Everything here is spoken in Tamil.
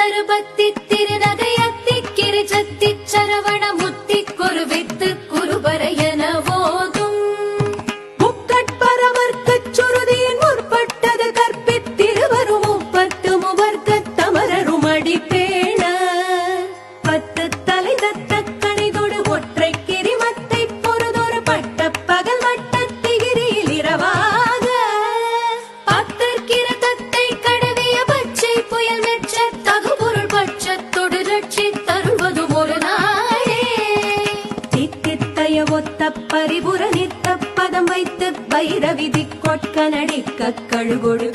தருபத்தி திருநகையத்தி கிரிச்சத்தி சரவண முத்தி குருவித்து குருபரையன போதும் முக்கட்பரவர்க்கச் சுருதியின் முற்பட்டது கற்பித்திருவரும் முப்பத்து முவர்க்கத் தமரரும் அடிப்பேண பத்து தலை தத்த கணிதொடு ஒற்றை கிரிமத்தை பொறுதொரு பட்ட பகல் வட்டத்திகிரியில் இரவாக பத்தற்கிற தத்தை கடவிய பச்சை புயல் மெச்ச தகுபொருள் பட்சத்தொடு ரட்சி தருவதும் ஒரு நாளே தித்தித்தைய ஒத்த பரிபுர நித்த பதம் வைத்து பைரவிதி கொட்க நடிக்க கழுகொடு